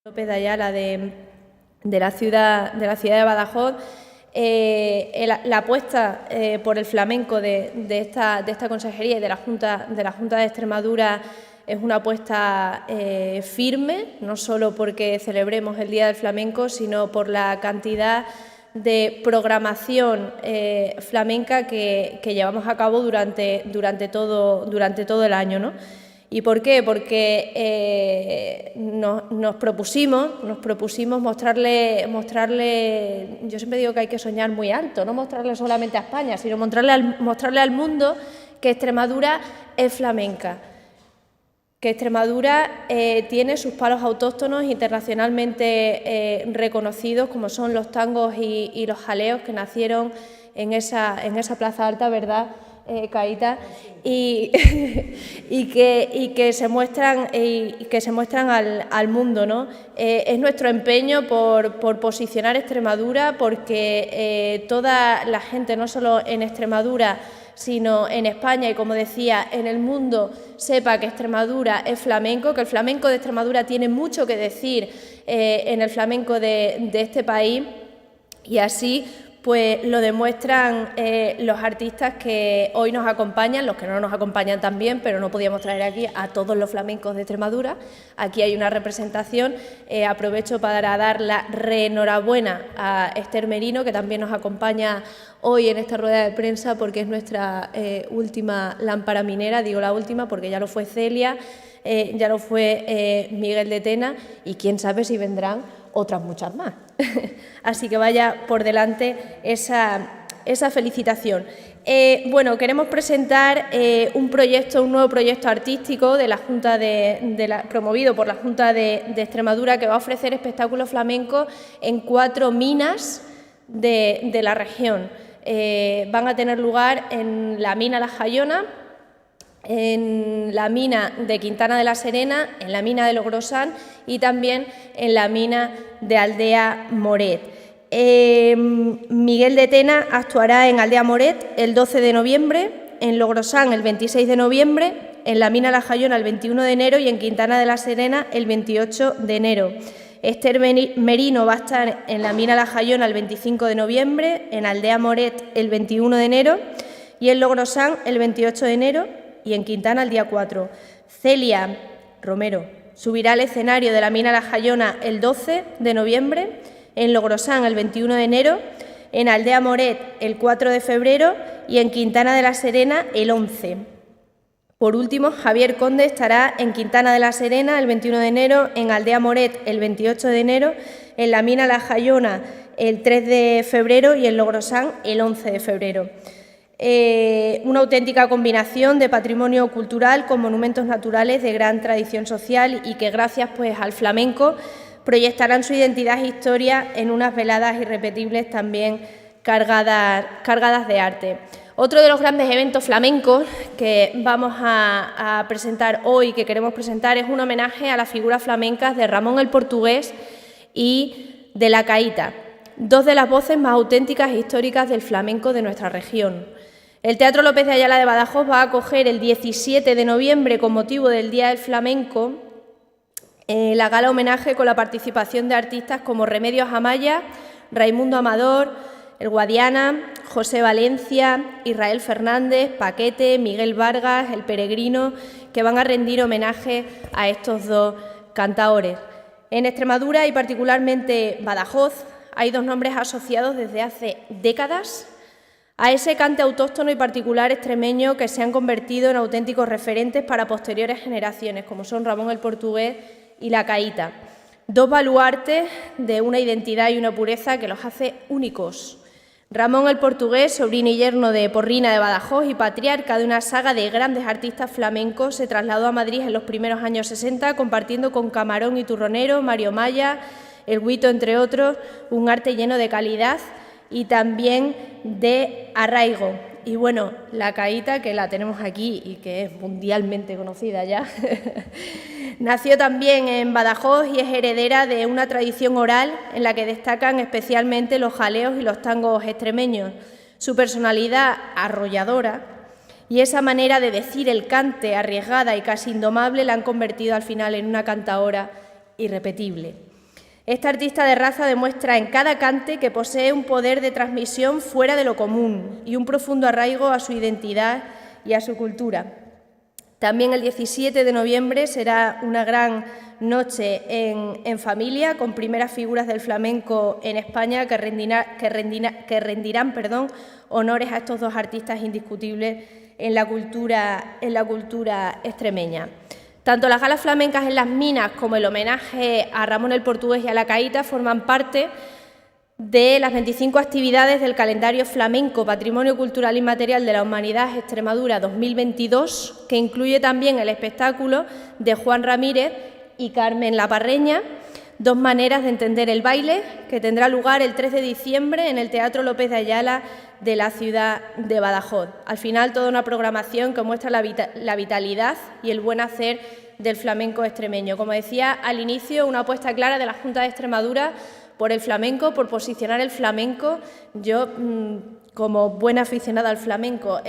López de Ayala de la ciudad de Badajoz, la apuesta por el flamenco de esta consejería y de la Junta de Extremadura es una apuesta firme, no solo porque celebremos el Día del Flamenco, sino por la cantidad de programación flamenca que llevamos a cabo durante todo el año, ¿no? ¿Y por qué? Porque nos propusimos mostrarle, yo siempre digo que hay que soñar muy alto, no mostrarle solamente a España, sino mostrarle al mundo que Extremadura es flamenca, que Extremadura tiene sus palos autóctonos internacionalmente reconocidos, como son los tangos y los jaleos, que nacieron en esa Plaza Alta, ¿verdad, Caíta? Y que se muestran al mundo, ¿no? Es nuestro empeño por posicionar Extremadura, porque toda la gente, no solo en Extremadura, sino en España y, como decía, en el mundo, sepa que Extremadura es flamenco, que el flamenco de Extremadura tiene mucho que decir en el flamenco de este país, y así pues lo demuestran los artistas que hoy nos acompañan, los que no nos acompañan también, pero no podíamos traer aquí a todos los flamencos de Extremadura. Aquí hay una representación. Aprovecho para dar la reenhorabuena a Esther Merino, que también nos acompaña hoy en esta rueda de prensa, porque es nuestra última lámpara minera. Digo la última porque ya lo fue Celia, ya lo fue Miguel de Tena, y quién sabe si vendrán otras muchas más. Así que vaya por delante esa felicitación. Bueno, queremos presentar un nuevo proyecto artístico de la Junta promovido por la Junta de Extremadura, que va a ofrecer espectáculos flamencos en 4 minas de la región. Van a tener lugar en la mina La Jayona, en la mina de Quintana de la Serena, en la mina de Logrosán y también en la mina de Aldea Moret. Miguel de Tena actuará en Aldea Moret el 12 de noviembre, en Logrosán el 26 de noviembre, en la mina La Jayona el 21 de enero y en Quintana de la Serena el 28 de enero. Esther Merino va a estar en la mina La Jayona el 25 de noviembre, en Aldea Moret el 21 de enero y en Logrosán el 28 de enero y en Quintana el día 4. Celia Romero subirá al escenario de la mina La Jayona el 12 de noviembre, en Logrosán el 21 de enero, en Aldea Moret el 4 de febrero y en Quintana de la Serena el 11. Por último, Javier Conde estará en Quintana de la Serena el 21 de enero, en Aldea Moret el 28 de enero, en la mina La Jayona el 3 de febrero y en Logrosán el 11 de febrero. Una auténtica combinación de patrimonio cultural con monumentos naturales de gran tradición social y que, gracias pues al flamenco, proyectarán su identidad e historia en unas veladas irrepetibles también cargadas de arte. Otro de los grandes eventos flamencos que vamos a presentar hoy, que queremos presentar, es un homenaje a las figuras flamencas de Ramón el Portugués y de La Caíta, 2 de las voces más auténticas e históricas del flamenco de nuestra región. El Teatro López de Ayala de Badajoz va a acoger el 17 de noviembre, con motivo del Día del Flamenco, la gala homenaje con la participación de artistas como Remedios Amaya, Raimundo Amador, El Guadiana, José Valencia, Israel Fernández, Paquete, Miguel Vargas, El Peregrino, que van a rendir homenaje a estos 2 cantaores. En Extremadura y particularmente Badajoz hay 2 nombres asociados desde hace décadas a ese cante autóctono y particular extremeño, que se han convertido en auténticos referentes para posteriores generaciones, como son Ramón el Portugués y La Caíta, 2 baluartes de una identidad y una pureza que los hace únicos. Ramón el Portugués, sobrino y yerno de Porrina de Badajoz y patriarca de una saga de grandes artistas flamencos, se trasladó a Madrid en los primeros años 60, compartiendo con Camarón y Turronero, Mario Maya, El Guito, entre otros, un arte lleno de calidad y también de arraigo. Y bueno, La Caíta, que la tenemos aquí y que es mundialmente conocida ya, nació también en Badajoz y es heredera de una tradición oral en la que destacan especialmente los jaleos y los tangos extremeños. Su personalidad arrolladora y esa manera de decir el cante arriesgada y casi indomable la han convertido al final en una cantaora irrepetible. Esta artista de raza demuestra en cada cante que posee un poder de transmisión fuera de lo común y un profundo arraigo a su identidad y a su cultura. También el 17 de noviembre será una gran noche en familia, con primeras figuras del flamenco en España que rendirán honores a estos dos artistas indiscutibles en la cultura extremeña. Tanto las galas flamencas en las minas como el homenaje a Ramón el Portugués y a la Caíta forman parte de las 25 actividades del calendario flamenco Patrimonio Cultural Inmaterial de la Humanidad Extremadura 2022, que incluye también el espectáculo de Juan Ramírez y Carmen La Parreña, Dos maneras de entender el baile, que tendrá lugar el 3 de diciembre en el Teatro López de Ayala de la ciudad de Badajoz. Al final, toda una programación que muestra la vitalidad y el buen hacer del flamenco extremeño. Como decía al inicio, una apuesta clara de la Junta de Extremadura por el flamenco, por posicionar el flamenco. Yo, como buena aficionada al flamenco,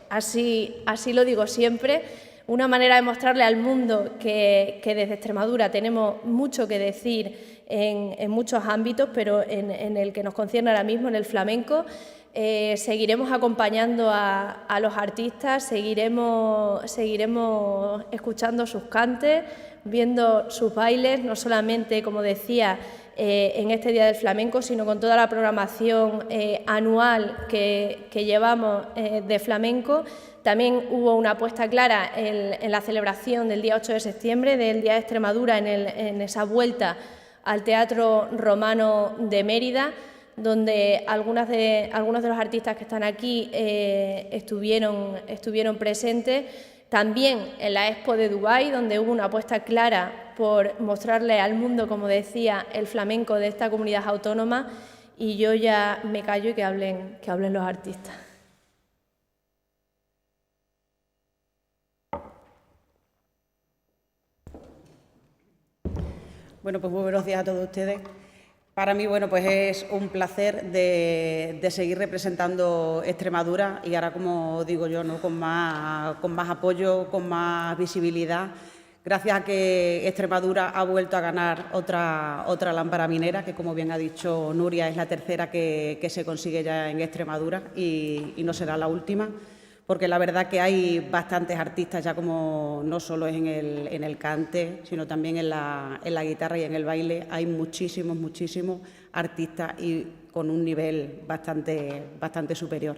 así lo digo siempre, una manera de mostrarle al mundo que desde Extremadura tenemos mucho que decir en muchos ámbitos, pero en el que nos concierne ahora mismo, en el flamenco. Seguiremos acompañando a los artistas, seguiremos escuchando sus cantes, viendo sus bailes, no solamente, como decía, en este Día del Flamenco, sino con toda la programación anual que llevamos de flamenco. También hubo una apuesta clara en la celebración del día 8 de septiembre, del Día de Extremadura, en esa vuelta al Teatro Romano de Mérida, donde algunos de los artistas que están aquí estuvieron presentes. También en la Expo de Dubái, donde hubo una apuesta clara por mostrarle al mundo, como decía, el flamenco de esta comunidad autónoma. Y yo ya me callo y que hablen los artistas. Bueno, pues muy buenos días a todos ustedes. Para mí, bueno, pues es un placer de seguir representando Extremadura y ahora, como digo yo, ¿no?, con más apoyo, con más visibilidad, gracias a que Extremadura ha vuelto a ganar otra lámpara minera, que, como bien ha dicho Nuria, es la tercera que se consigue ya en Extremadura y no será la última, porque la verdad que hay bastantes artistas ya, como no solo en el cante, sino también en la guitarra y en el baile. Hay muchísimos artistas y con un nivel bastante superior.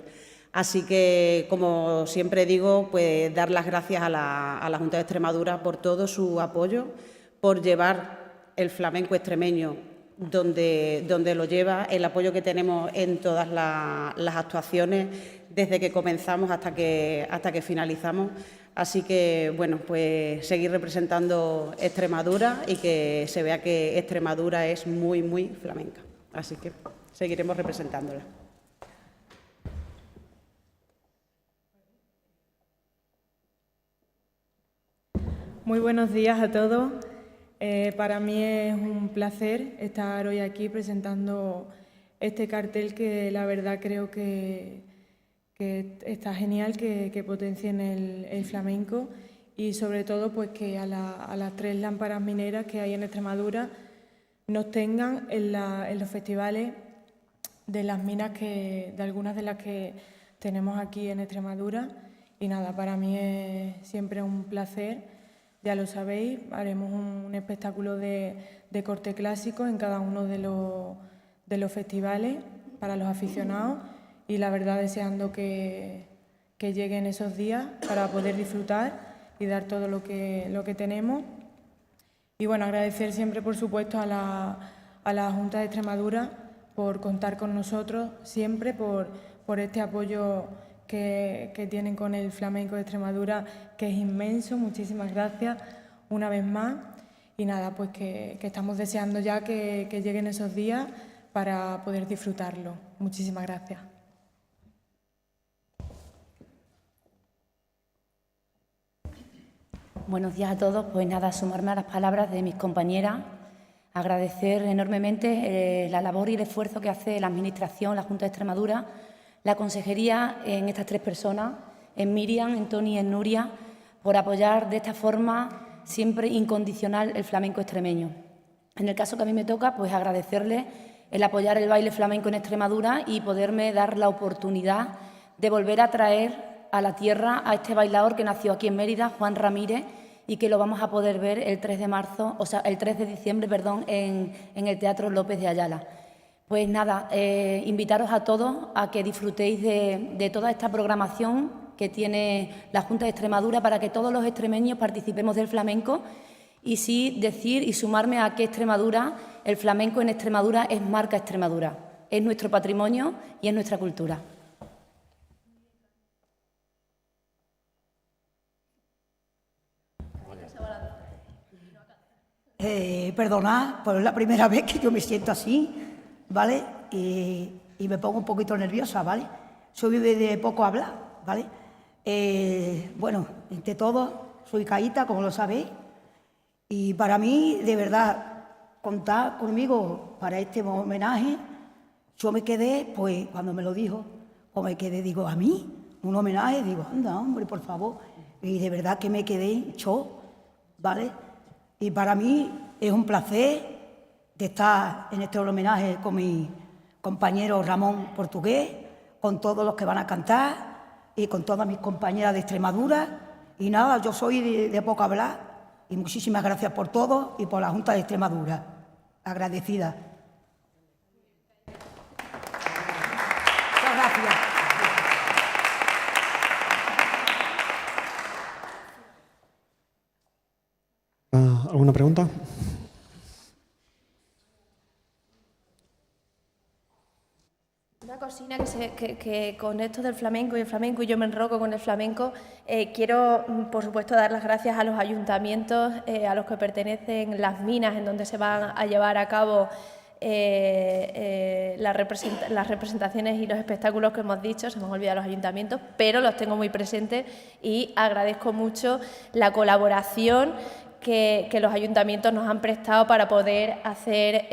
Así que, como siempre digo, pues dar las gracias a la Junta de Extremadura por todo su apoyo, por llevar el flamenco extremeño donde lo lleva, el apoyo que tenemos en todas las actuaciones, desde que comenzamos hasta que finalizamos. Así que, bueno, pues seguir representando Extremadura y que se vea que Extremadura es muy flamenca. Así que seguiremos representándola. Muy buenos días a todos. Para mí es un placer estar hoy aquí presentando este cartel que la verdad creo que está genial, que potencien el flamenco y sobre todo pues que a las 3 lámparas mineras que hay en Extremadura nos tengan en los festivales de las minas, de algunas de las que tenemos aquí en Extremadura. Y nada, para mí es siempre un placer. Ya lo sabéis, haremos un espectáculo de corte clásico en cada uno de los festivales para los aficionados y la verdad deseando que lleguen esos días para poder disfrutar y dar todo lo que tenemos. Y bueno, agradecer siempre, por supuesto, a la Junta de Extremadura por contar con nosotros siempre, por este apoyo que tienen con el flamenco de Extremadura, que es inmenso. Muchísimas gracias una vez más y nada, pues que estamos deseando ya que lleguen esos días para poder disfrutarlo. Muchísimas gracias. Buenos días a todos. Pues nada, sumarme a las palabras de mis compañeras, agradecer enormemente la labor y el esfuerzo que hace la Administración, la Junta de Extremadura, la Consejería, en estas 3 personas, en Miriam, en Toni y en Nuria, por apoyar de esta forma siempre incondicional el flamenco extremeño. En el caso que a mí me toca, pues agradecerle el apoyar el baile flamenco en Extremadura y poderme dar la oportunidad de volver a traer a la tierra a este bailador que nació aquí en Mérida, Juan Ramírez, y que lo vamos a poder ver el 3 de diciembre, en el Teatro López de Ayala. Pues nada, invitaros a todos a que disfrutéis de toda esta programación que tiene la Junta de Extremadura para que todos los extremeños participemos del flamenco y sí decir y sumarme a que Extremadura, el flamenco en Extremadura es marca Extremadura, es nuestro patrimonio y es nuestra cultura. Perdonad, pero es la primera vez que yo me siento así, ¿vale? Y me pongo un poquito nerviosa, ¿vale? Soy de poco hablar, ¿vale? Bueno, entre todos, soy Caíta, como lo sabéis, y para mí, de verdad, contar conmigo para este homenaje, yo me quedé, pues, cuando me lo dijo, pues me quedé, digo, ¿a mí? Un homenaje, digo, anda, hombre, por favor, y de verdad que me quedé en shock, ¿vale? Y para mí es un placer de estar en este homenaje con mi compañero Ramón Portugués, con todos los que van a cantar y con todas mis compañeras de Extremadura. Y nada, yo soy de poco hablar y muchísimas gracias por todo y por la Junta de Extremadura. Agradecida. Muchas gracias. ¿Alguna pregunta? Una cosina que con esto del flamenco y el flamenco, y yo me enroco con el flamenco, quiero, por supuesto, dar las gracias a los ayuntamientos a los que pertenecen las minas en donde se van a llevar a cabo las representaciones y los espectáculos que hemos dicho. Se me han olvidado los ayuntamientos, pero los tengo muy presentes y agradezco mucho la colaboración que los ayuntamientos nos han prestado para poder hacer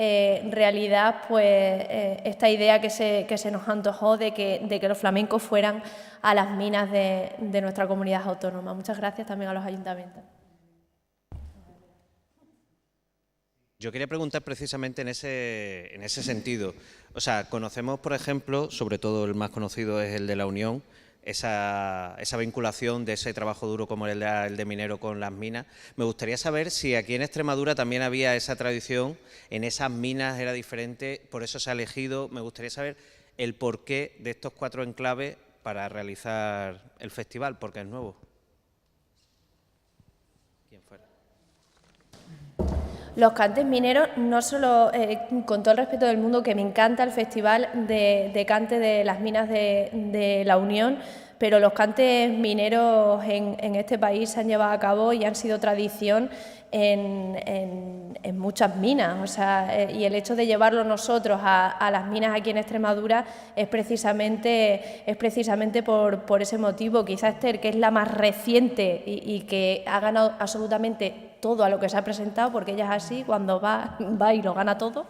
realidad pues, esta idea que se nos antojó de que los flamencos fueran a las minas de nuestra comunidad autónoma. Muchas gracias también a los ayuntamientos. Yo quería preguntar precisamente en ese sentido. O sea, conocemos, por ejemplo, sobre todo el más conocido es el de La Unión, esa vinculación de ese trabajo duro como el de minero con las minas. Me gustaría saber si aquí en Extremadura también había esa tradición, en esas minas era diferente, por eso se ha elegido. Me gustaría saber el porqué de estos 4 enclaves para realizar el festival, porque es nuevo. ¿Quién fuera? Los cantes mineros, no solo, con todo el respeto del mundo, que me encanta el festival de cante de las minas de La Unión, pero los cantes mineros en este país se han llevado a cabo y han sido tradición en muchas minas, o sea, y el hecho de llevarlo nosotros a las minas aquí en Extremadura es precisamente por ese motivo. Quizá Esther, que es la más reciente y que ha ganado absolutamente todo a lo que se ha presentado, porque ella es así, cuando va y lo gana todo,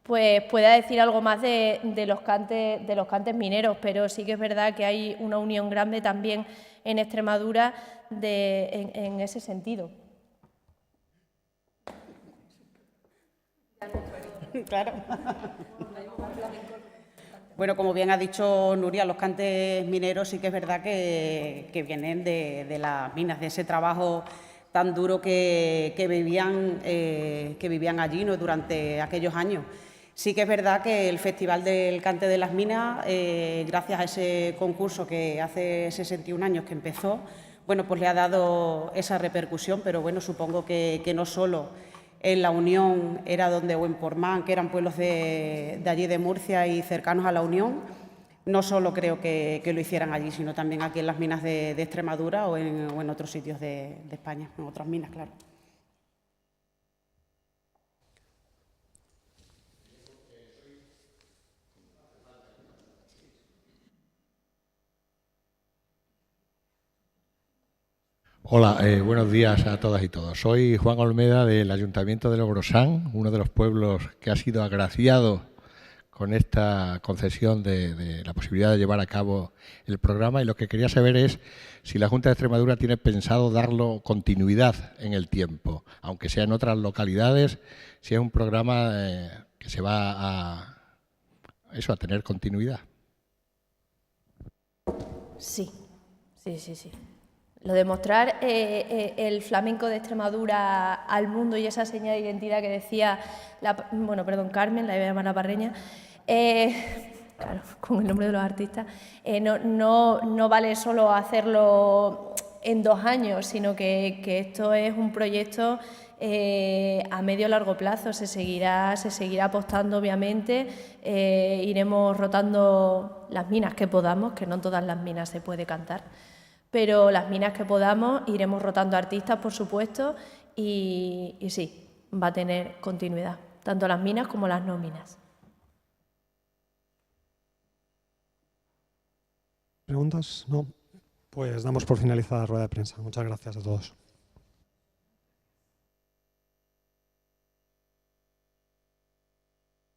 pues pueda decir algo más de los cantes mineros, pero sí que es verdad que hay una unión grande también en Extremadura en ese sentido. Claro. Bueno, como bien ha dicho Nuria, los cantes mineros sí que es verdad que vienen de las minas, de ese trabajo tan duro que vivían allí, ¿no?, durante aquellos años. Sí que es verdad que el Festival del Cante de las Minas, gracias a ese concurso que hace 61 años que empezó, bueno, pues le ha dado esa repercusión, pero bueno, supongo que no solo en La Unión era donde, o en Portmán, que eran pueblos de allí de Murcia y cercanos a La Unión, no solo creo que lo hicieran allí, sino también aquí en las minas de Extremadura o en otros sitios de España, en otras minas, claro. Hola, buenos días a todas y todos. Soy Juan Olmeda del Ayuntamiento de Logrosán, uno de los pueblos que ha sido agraciado con esta concesión de la posibilidad de llevar a cabo el programa, y lo que quería saber es si la Junta de Extremadura tiene pensado darlo continuidad en el tiempo, aunque sea en otras localidades, si es un programa que se va a tener continuidad. Sí. Lo de mostrar el flamenco de Extremadura al mundo y esa señal de identidad que decía, Carmen, la iba a llamar la parreña, claro, con el nombre de los artistas, no vale solo hacerlo en 2 años, sino que esto es un proyecto a medio largo plazo. Se seguirá apostando, obviamente, iremos rotando las minas que podamos, que no todas las minas se puede cantar, pero las minas que podamos iremos rotando artistas, por supuesto, y sí, va a tener continuidad, tanto las minas como las no minas. ¿Preguntas? No. Pues damos por finalizada la rueda de prensa. Muchas gracias a todos.